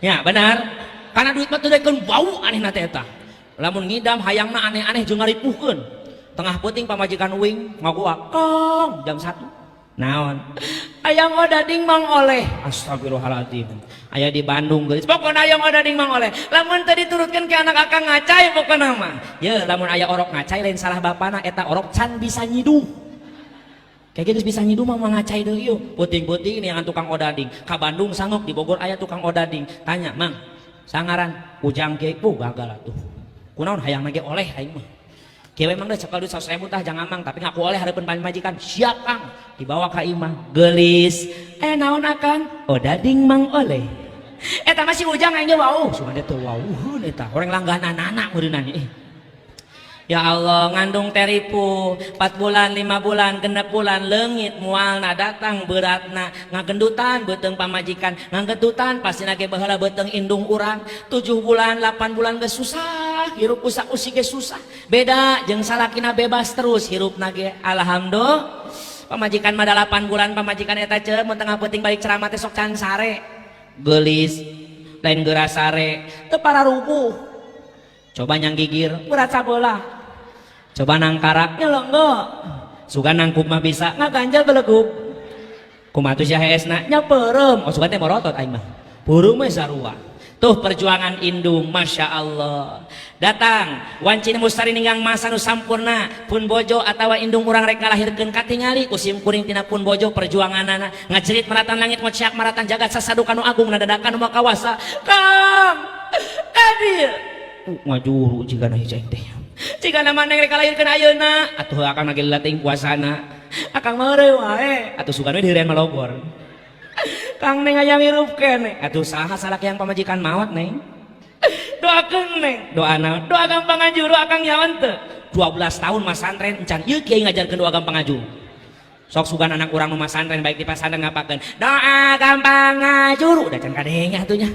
nya benar karena duit mah teu daekeun bau anehna teh eta lamun ngidam hayangna aneh-aneh jeung ngaripuhkeun tengah peuting pamajikan uing ngaguak Kang jam 1 naon ayang odading Mang Oleh astagfirullahaladzim aya di Bandung geus pokona ayang odading Mang Oleh lamun teu diturutkeun ke anak akang ngacai pokona mah ye lamun aya orok ngacai lain salah bapana eta orok can bisa nyiduh kayak gitu bisa nyiduh mah ngacai deui yeuh peuting-peuting neangan tukang odading ka Bandung sangok di Bogor aya tukang odading tanya Mang sangaran Ujang ge gagal atuh kunaon hayangna ge oleh aing mah Kieu emang deh cekal duit 100.000 tah jangan amang tapi ngaku oleh hareupeun pamajikan siap Kang dibawa ka imah gelis naon akan dading mang oleh eta masih ujang aing ge wau sugan teh wauheun eta orang langgananana meureunana ya Allah ngandung teripu 4 bulan 5 bulan 6 bulan leungit moalna datang beratna ngagendutan beuteung pamajikan ngagendutan pasti ge baheula beuteung indung urang 7 bulan 8 bulan geus susah hirup usak-usik ge susah beda jeung salakina bebas terus hirupna ge alhamdulillah pamajikan mah 8 bulan pamajikan eta ceuh mun tengah peuting balik ceramah teh sok can sare geulis lain geura sare teu pararubuh coba nyang gigir berat sabeula coba nang karak nyelenggo sugan nangkup mah bisa ngaganjal belegup kumaha tuh sia heesna nya peureum sugan teh morotot aing mah peureum we sarua tuh perjuangan indung Masya Allah datang wancina mustari ninggang masa nu sampurna pun bojo atawa indung urang rek ngalahirkeun katingali kusim kuring tina pun bojo perjuanganana ngacerit maratan langit ngociak maratan jagat sasaduka nu agung nadadakan nu makawasa Kang Adil ngajuru jigana hijau teh jika nama neng rek lahirkeun ayeuna atuh akang lagi latih puasana akang meureuh wae atuh sugan we dieureun malogor Kang neng aya ngirup keneh atuh saha salaki yang pamajikan mawat neng doakeun neng doana doa gampang ngajuru akang nyawan teu 12 tahun mas santren encan ieu kiai ngajarkeun doa gampang ngajuru sok sugan anak urang nu mas santren baik di pasantren ngapakeun doa gampang ngajuru udah can kadenge atunya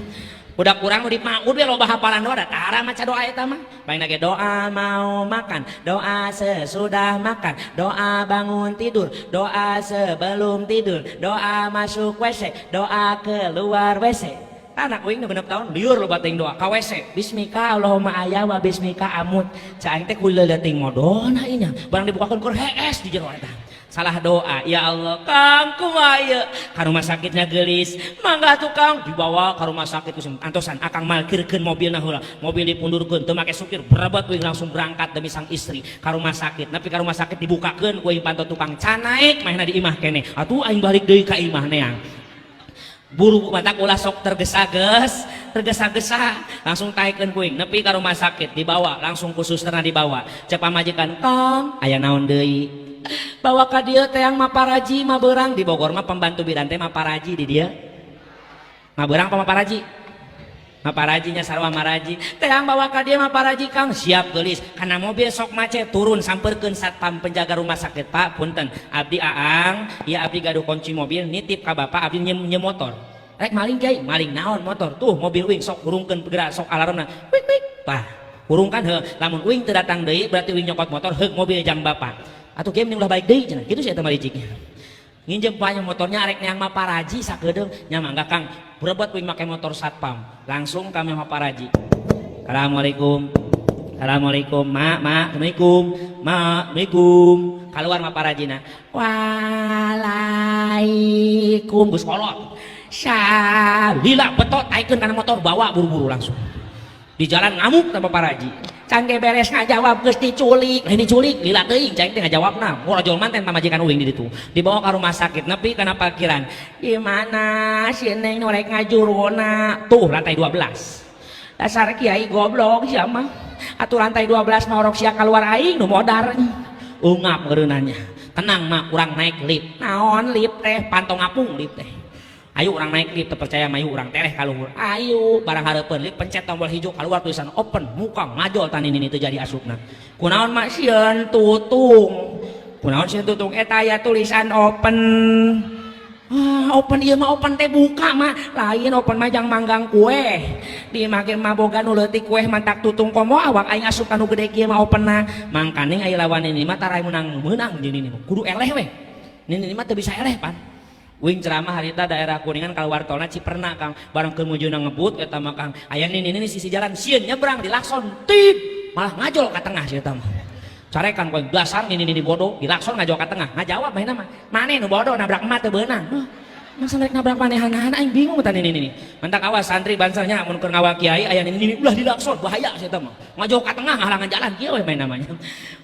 udah kurang udah makmur biar loba hafalan doa ada tara maca doa eta mah baik lagi doa mau makan doa sesudah makan doa bangun tidur doa sebelum tidur doa masuk WC doa keluar WC anak uing 6 tahun liur loba teuing doa ka WC bismika Allahumma aya wa bismika amut caing teh kuliah teuing modona ieu nya barang dibukakeun keur hees di jero eta salah doa ya Allah Kang kumaha ka rumah sakitnya gelis mangga tukang dibawa ka rumah sakit kusim antosan akang malkirkeun mobilna heula mobil dipundurkeun teu make supir berebet we langsung berangkat demi sang istri ka rumah sakit nepi ka rumah sakit dibukakeun ku panto tukang can naik mahna di imah keneh atuh aing balik deui ka imah neang buru mata ulah sok tergesa-gesa langsung taikeun kuing nepi ka rumah sakit dibawa langsung ku susterna dibawa cek pamajikan Kang aya naon deui bawa ka dieu teh yang maparaji mabeurang di Bogor mah pembantu bidan teh maparaji di dia mabeurang apa maparaji maparajinya sarua maraji teh yang bawa ka dieu maparaji Kang siap geulis kana mobil sok macet turun sampeurkeun satpam penjaga rumah sakit Pak punten abdi aang ya abdi gaduh kunci mobil nitip ka bapak abdi nyem motor rek maling kiai maling naon motor tuh mobil uing sok urungkeun gerak sok alarmna wik wik tah urungkan heuh lamun uing teu datang deui berarti uing nyokot motor heug mobil jam bapak atau game ini udah baik deh cenah kitu sih eta maliciknya nginjem banyak motornya arek neang maparaji sakedeung nya mangga Kang berebet we make motor satpam langsung kami maparaji assalamualaikum assalamualaikum mak assalamualaikum mak assalamualaikum keluar maparajina waalaikum geus kolot salila betot taikeun kana motor bawa buru-buru langsung di jalan ngamuk tanpa paraji cangge beres ngajawab geus diculik lain diculik lila teuing cang teh ngajawabna ngorojol manten pamajikan uing di ditu dibawa ka rumah sakit nepi kana parkiran gimana si neng norek ngajuruna tuh lantai 12 dasar kiai goblok sia mah atuh lantai 12 norok sia keluar aing nu modar ungap ngeureunanya tenang mak urang naik lift naon lift teh pantong ngapung lift teh ayo orang naik lift terpercaya mayu orang tereh kaluhur ayo barang hareupeun lift pencet tombol hijau keluar tulisan open muka ngajol tan ini terjadi asupna kunaon mak sieun tutung kunaon sieun tutung eta aya tulisan open open ieu mah open teh buka mah lain open mah jang manggang kue di make mah boga nu leutik kue mantak tutung komo awak aing asup kanu gede kieu mah openna mangkaning aya lawan ini mah tarai menang jeung ini kudu eleh we ini mah teu bisa eleh pan wing ceramah harita daerah Kuningan keluar tolna Ciperna Kang bareng kemujuna ngebut eta mah Kang aya ini sisi jalan sieun nyebrang dilakson tit malah ngajol ka tengah si eta mah carekan kowe dasar ini bodoh dilakson ngajol ka tengah ngajawab bae mah maneh nu bodoh nabrak emat teu beunang masa rek nabrak manehan aing bingung tan ini mentak awas santri bansalnya mun keur ngawal kiai aya ini ulah dilakson bahaya si eta mah ngajol ka tengah ngahalangan jalan kieu we main namanya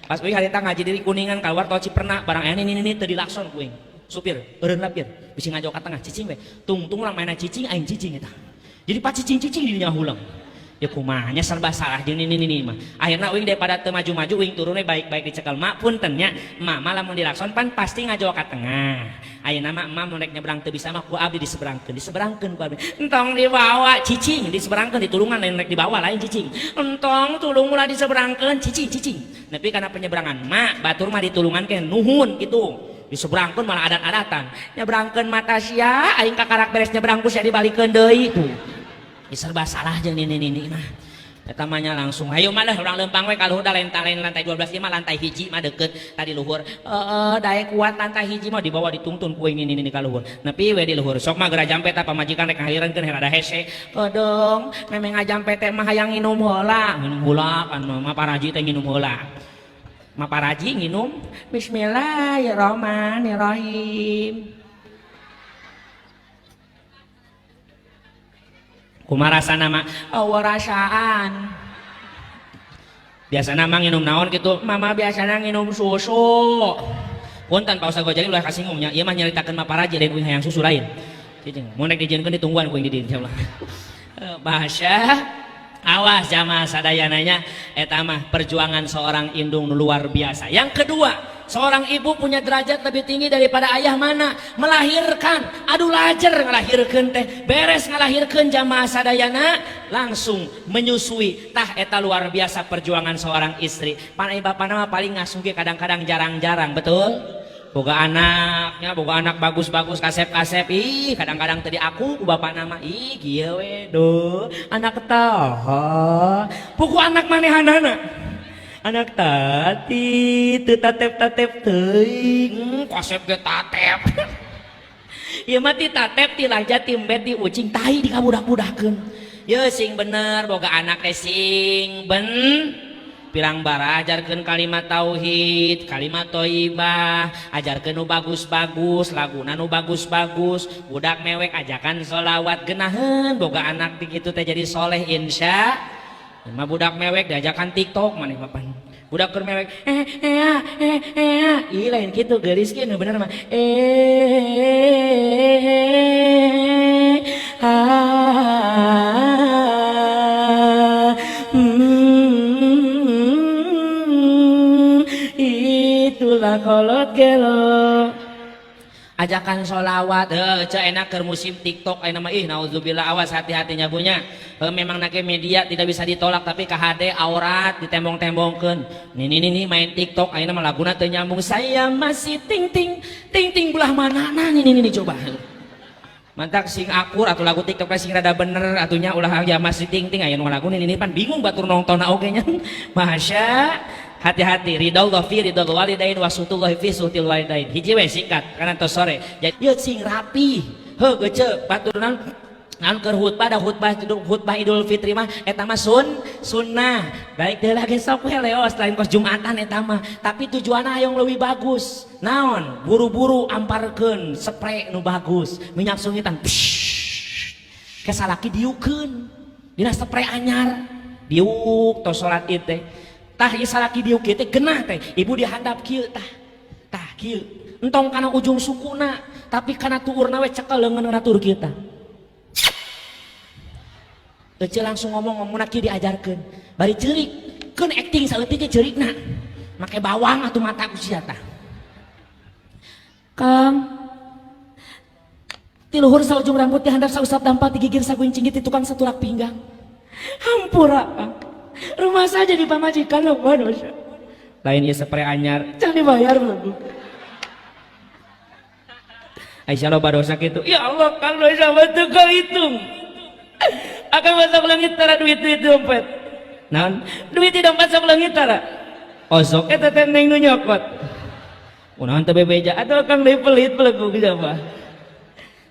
pas wing harita ngaji di Kuningan keluar tol Ciperna barang aya ini teu dilakson kuing supir eureun lapir bisi ngajok ka tengah cicing we tung urang mainan cicing aing cicing eta jadi pas cicing di dinya hulang ya kumanya serba salah jeung ini mah akhirna uing daripada teu maju-maju uing turunnya baik-baik dicekel mak puntennya mama lamun dilakson pan pasti ngajol ka tengah ayeuna mah emak mun rek nyebrang teu bisa mah ku abdi diseberangkeun ku abdi entong dibawa cicing diseberangkeun ditulungan lain rek dibawa lain cicing entong tulung ulah diseberangkeun cicing nepi kana penyeberangan mak batur mah ditulungan ke nuhun gitu diseberangkeun malah adat-adatan nyebrangkeun mata sia aing kakarak beres nyebrang ku sia dibalikeun deui tuh serba salah jeung nini mah eta mah nya langsung hayu mah urang leumpang we ka luhur da lain lantai 12 ieu mah lantai hiji mah deukeut tadi luhur daek kuat lantai hiji mah dibawa ditungtun ku nini ka luhur nepi we di luhur sok mah geura jampe ta pamajikan rek ngalireunkeun rada hese kodong memeng ngajampe teh mah hayang nginum heula kan mah paraji teh nginum heula mah paraji nginum bismillahirrahmanirrahim kumaha rasana mah rasaan biasa nama nginum naon gitu mama biasana nginum susu punten pa usah gojali ulah kasingungnya ieu mah nyaritakeun mah paraji lain uing hayang susu lain cicing mun rek dijieunkeun ditungguan ku di dieu insyaallah bahasa awas jamaah sadayananya eta mah perjuangan seorang indung luar biasa. Yang kedua, seorang ibu punya derajat lebih tinggi daripada ayah mana? Melahirkan, aduh lajar ngelahirkan teh, beres ngelahirkan jamaah sadayana langsung menyusui. Tah eta luar biasa perjuangan seorang istri. Panai bapak nama paling ngasuh kadang-kadang jarang-jarang, betul? Boga anaknya, boga anak bagus-bagus kasep-kasep, ih kadang-kadang tadi aku bapak nama, ih gieu we do, anak tah, puku anak manehanana, anak tati, teu tatep-tatep teuing, kasep ge tatep, ieu mah ti tatep ti laja ti embet ti ucing tai dikabudak-budakkeun, ye sing bener boga anak teh sing pirang bara ajarkeun kalimat tauhid, kalimat thayyibah, ajarkeun nu bagus-bagus, laguna nu bagus-bagus, budak mewek ajakan sholawat geunaheun, boga anak kitu teh jadi soleh insya. Mah budak mewek diajakan TikTok maneh papan. Budak keur mewek ih lain kitu geulis kieu bener mah itulah kolot gelo ajakan sholawat cek enak ke musim TikTok ayeuna mah ih nauzubillah awas hati-hatinya punya memang nake media tidak bisa ditolak tapi KHD aurat ditembong-tembongkeun nih main TikTok ayeuna mah laguna teu nyambung saya masih ting ting belah manana nih coba mantak sing akur atau lagu TikTok sing rada bener atunya ulah ya masih ting ayeuna lagu nih pan bingung batur nongtonna oge nya masya hati-hati ridallah fi ridal walidain wasutullahi fi suhtil walidain hiji we singkat karena tos sore jadi ieu sing rapi heuh geuceu baturan naon keur khutbah Idul Fitri mah eta mah sunnah baik deui lagi sok we leos lain kos Jumatan eta mah tapi tujuanna hayang leuwih bagus naon buru-buru amparkeun spray nu bagus minyak sungitan ke salaki diukeun dina spray anyar diuk tos salat ieu teh tah ieu salaki diuk teh genah teh ibu dihandap kieu tah kieu entong kana ujung sukuna tapi kana tuurna we cekel leungeun ratur kieu tah ece langsung ngomong kieu diajarkeun bari ceurik keun acting saeutik ge ceurikna make bawang atuh mata ku sia tah Kang ti luhur saujung rambut dihandap sausap dampal digigir saguncing ti tukang saturak pinggang hampura Kang rumah saja di pamajikan loba dosa lain ieu spray anyar can dibayar bagus Aisyah loba dosa kitu ya Allah Kang dosa mah teu kahitung akan masuk langit tara duit dompet naon duit di dompet sok langit tara osok eta teh neng nu nyokot kunaon teh bebeja atuh Kang deui pelit pelegu geus mah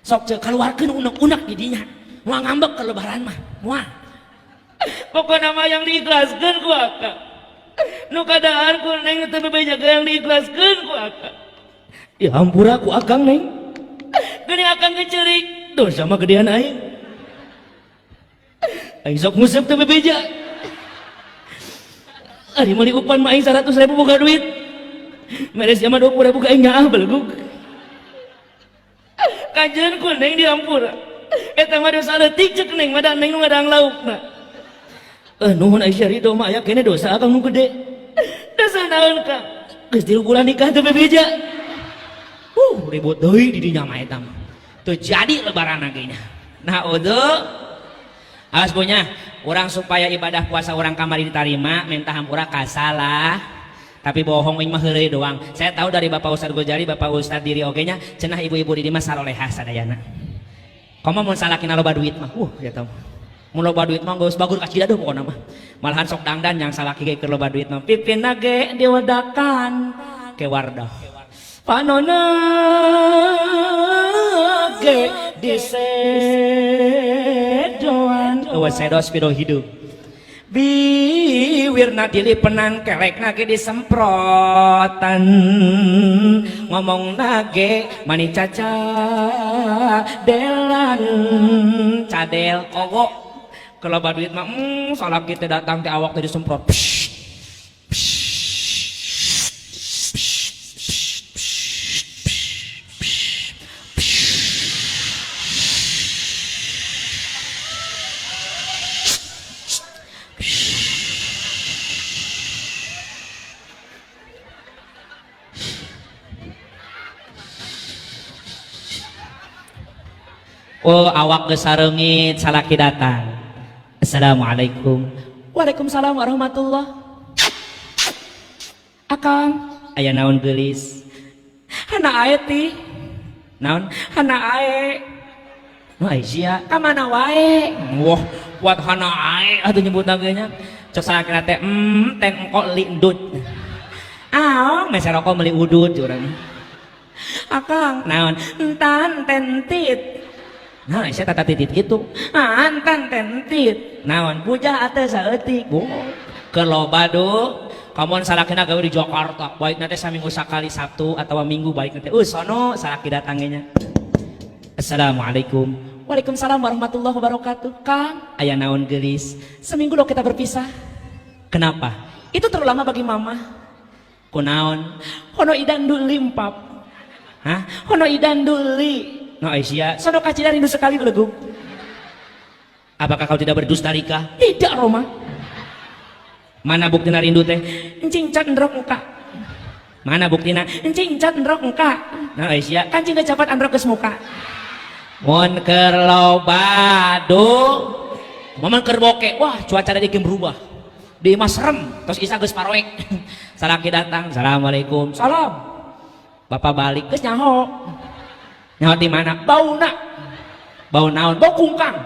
sok ceuk kaluarkeun unek-unek di dinya moal ngambek ke lebaran mah moal pokoknya mah yang diikhlaskeun ku akang nu kadaan ku neng teu bebeja yang diikhlaskeun ku akang ya hampura ku akang neng geuning akang ge ceurik dosa mah gedean aing aing sok ngusep teu bebeja ari meuli upan mah aing 100.000 boga duit meres mah 20.000 ka aing nyaah belegug kajeun ku neng di hampura eta mah dosa leutik ceuk neng mah neng nu ngadang laukna nuhun Aisyah ridho mah aya kene dosa akang nu gede. Dosa naon Kang? Geus 3 bulan nikah teu bebeja. Ribut deui di dinya mah eta mah. Teu jadi lebaran agenya. Nah, awas punya orang supaya ibadah puasa orang kamari diterima minta hampura kasalah tapi bohong mah heureuy doang. Saya tahu dari Bapak Ustadz Gojari, Bapak Ustadz diri ogenya cenah ibu-ibu di dieu mah sarolehah sadayana. Komo mun salakina loba duit mah ya tahu. Mun loba duit mah geus bagur ka cidado pokona mah. Malahan sok dangdan yang salaki ge keur loba duit mah pipinna ge diwedakan ke Wardah. Panona ge disedoan sedos piro hidup biwirna dilipenan kelekna ge disemprotan ngomong nage mani caca delan cadel kogo kalau baduit mah salah kita datang ti awak teh disemprot awak geus sareungit salaki datang. Assalamualaikum. Waalaikumsalam warahmatullah. Akang, aya naon geulis? Hana ae ti. Naon? Hana ae. Nu Aisyah, ka mana wae? Wah, buat hana ae atuh nyebutna geus nya. Cok salaki teh ten engko li endut. Mesa rokok meuli udut urang. Akang, naon? Entan tentit. Nah, saya tata titit gitu. Antan tentit. Naon puja ate saeutik. Keur loba do. Kamuan salakina gawe di Jakarta. Baik nanti saminggu sakali Sabtu atau Minggu baik nanti. Sono salaki datangnya. Assalamualaikum. Waalaikumsalam warahmatullahi wabarakatuh. Kang, aya naon geulis? Seminggu lo kita berpisah. Kenapa? Itu terlalu lama bagi mama. Kunaon? Hono idan duli empap. Hah? Hono idan duli. No Aisyah, sono kacida rindu sekali beleguk. Apakah kau tidak berdusta Rika? Tidak Roma. Mana buktina rindu teh? Encing cat ndrok muka. Mana buktina? Encing cat ndrok muka. No Aisyah, kancing kecapat androk kes muka. Mun keur loba do, momen keur boke, wah cuaca tadi geus berubah. Di mah serem, terus Isa geus paroek. Salaki datang, assalamualaikum. Salam. Bapak balik geus nyaho. Nyawa di mana? Bau nak, bau naon? Bau kungkang.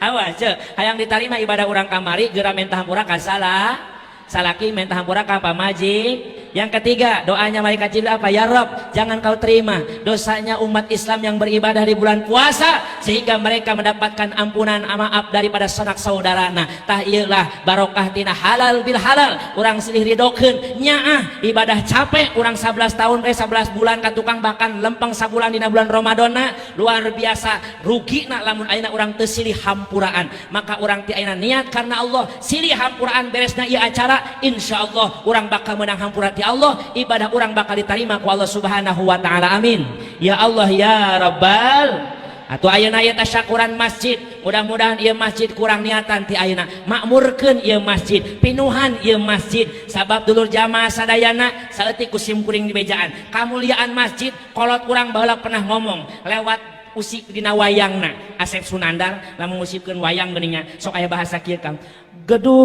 Awas, hayang diterima ibadah orang kamari, gera mentah hampura kasalah, salaki mentah hampura ka pamajik. Yang ketiga, doanya malaikat Jibril apa? Ya Rabb, jangan kau terima dosanya umat Islam yang beribadah di bulan puasa sehingga mereka mendapatkan ampunan maaf daripada sanak saudarana. Tah ieulah barokah tina halal bil halal. Urang silih ridokeun nyaah ibadah capek urang 11 tahun 11 bulan ka tukang bahkan lempeng sabulan dina bulan Ramadana luar biasa rugina lamun ayeuna urang teu silih hampuraan. Maka urang ti ayeuna niat karena Allah silih hampuraan beresna ieu acara insyaallah urang bakal menang hampura ti Allah, ibadah orang bakal diterima ku Allah Subhanahu wa taala. Amin. Ya Allah ya Rabbal. Atuh ayeuna aya tasyakuran masjid, mudah-mudahan ieu masjid kurang niatan ti ayeuna. Makmurkeun ieu masjid, pinuhan ieu masjid. Sabab dulur jamaah sadayana saeutik kusim kuring di bejaan. Kamuliaan masjid kolot urang baheula pernah ngomong lewat usik dina wayangna. Asep Sunandar lamun ngusipkeun wayang geuninnya sok aya bahasa kieu Kang. Gedung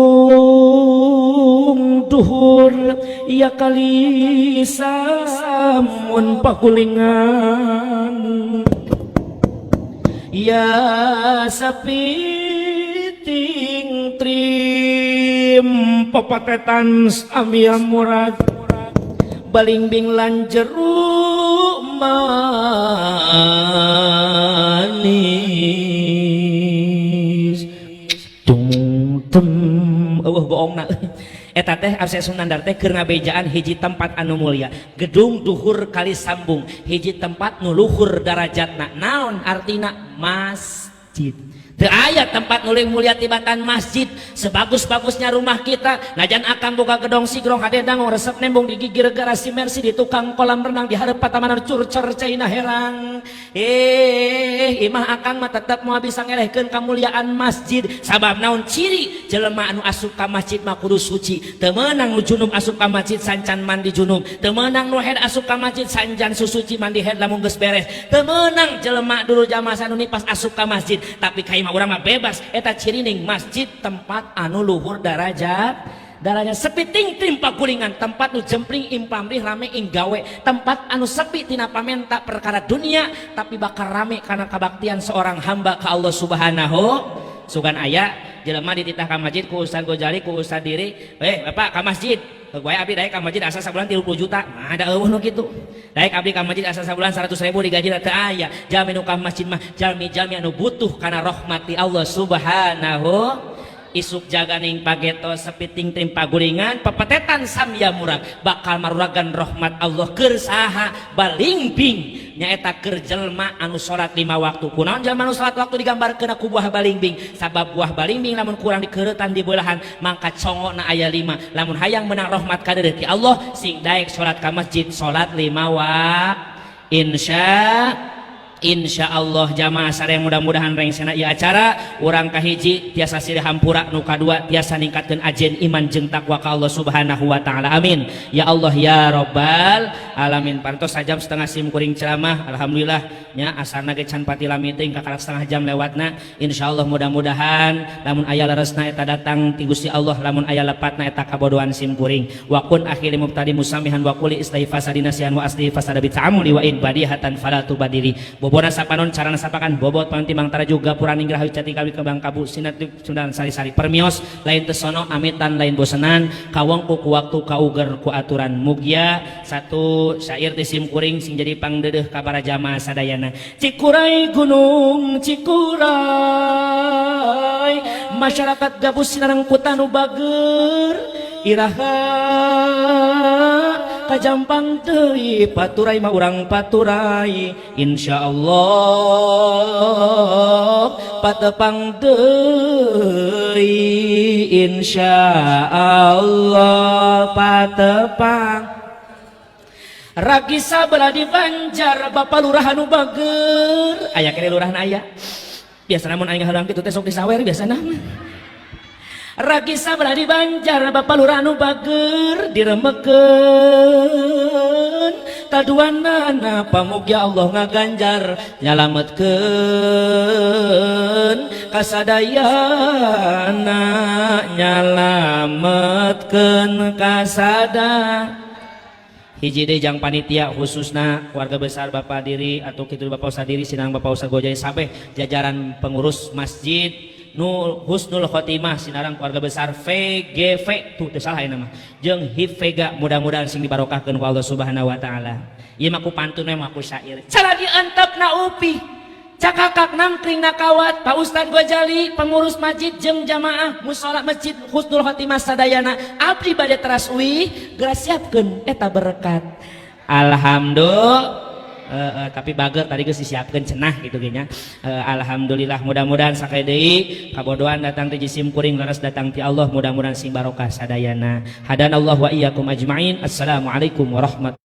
duhur ya kali samun pakulingan ya sapiting trim pepatetan amia murad balingbing lan jeruk manis bohongna eta teh Asep Sunandar teh keur ngabejaan hiji tempat anu mulia gedung duhur kali sambung hiji tempat nu luhur darajatna naon artina masjid Teu aya tempat nuling mulia tibatan masjid sebagus-bagusnya rumah kita najan akan boga gedong sigrong hadedang resep nembong di gigi garasi mercy di tukang kolam renang di hareup patamanan curcer caina herang imah akan mah tetep mau bisa ngelehkeun kamuliaan masjid sabab naon ciri jelema anu asup ka masjid mah kudu suci teu meunang nu junub asup ka masjid sancan mandi junub teu meunang nu head asup ka masjid sanjan susuci mandi head lamun geus beres teu meunang jelema dulu jamaah sanuni pas asup ka masjid tapi kaima urang mah bebas eta ciri ning masjid tempat anu luhur darajat sepi ting timpa kulingan tempat nu jempling impamrih rame ing gawe tempat anu sepi tina pamenta perkara dunia tapi bakal rame karena kabaktian seorang hamba ka Allah subhanahu sugan aya jelema dititah ka masjid ku Ustaz Gojali ku Ustaz Diri bapak ka masjid gue abdi daek ka masjid asa sabulan 30 juta mah ada eueuh nu kitu daek abdi ka masjid asa sabulan 100.000 digaji teu aya jalmi nu ka masjid mah jalmi anu butuh kana rahmati Allah subhanahu isuk jaga ning pageto sepiting tim paguringan pepetetan samya murag bakal maruragan rahmat Allah keur saha balingbing nyaeta keur jelma anu salat 5 waktu kunaon jelma anu salat waktu digambarkeun ku buah balingbing sabab buah balingbing lamun kurang dikeuretan di beulahan mangka congona aya 5 lamun hayang menang rahmat kadeureuh ti Allah sing daek salat ka masjid salat 5 Insya Allah jamaah sareng mudah-mudahan rengsena ieu acara urang kahiji tiasa silih hampura nu kadua tiasa ningkatkeun ajen iman jeung takwa ka Allah subhanahu wa ta'ala amin ya Allah ya rabbal alamin pantos sajam setengah sim kuring ceramah alhamdulillah nya asarna ge can pati lami teuing ka setengah jam lewatna insyaallah mudah-mudahan lamun aya leresna eta datang ti Gusti Allah lamun aya lepatna eta kabodohan sim kuring wa kun akhiri mubtadi musamihan wa quli istighfasadina sian wa asli fasadabi ta'amuli wa in badihatan fala tubadiri bobona sapanon carana sapakan bobot pantimang tara juga puraning rahayu cati kali kembang kabu sinat sundan sari-sari permios lain tesono amitan lain bosenan kawangku ku waktu kauger ku aturan mugia satu syair ti sim kuring sing jadi pangdeudeuh ka para jamaah sadayana Cikuray gunung Cikuray masyarakat gabus sinarang kutanu bager iraha kajampang deui paturai mah urang paturai insyaallah patepang deui insyaallah patepang ragi sabara di Banjar Bapak Lurah anu bager aya kene lurahan aya biasana mun aing ngahalang kitu teh sok disawer biasana ragi sabara di Banjar Bapak Lurah anu bager diremekeun taduanana pamugi Allah ngaganjar nyalametkeun kasadayana nyalametkeun kasada hiji deui jang panitia khususna keluarga besar Bapak Diri atau kitu Bapak Ustaz Diri sinang Bapak Ustaz Gojai sampai jajaran pengurus masjid nu husnul khotimah sinarang keluarga besar VGV tuh teu salah nama jeung HIP Vega mudah-mudahan sing dibarokahkeun ku Allah Subhanahu wa taala ieu mah ku pantun we mah ku syair caladi antepna upi cakakak nangkring nakawat Pak Ustaz Gojali pengurus masjid jeung jamaah mushola masjid husnul khotimah sadayana abdi bade teras uih geura siapkeun eta berkat alhamdulillah tapi bager tadi geus disiapkeun cenah gitu ge nya alhamdulillah mudah-mudahan sakaya deui kabodohan datang ti jisim kuring leres datang ti Allah mudah-mudahan sing barokah sadayana hadanallahu wa iyyakum ajmain assalamualaikum warahmatullahi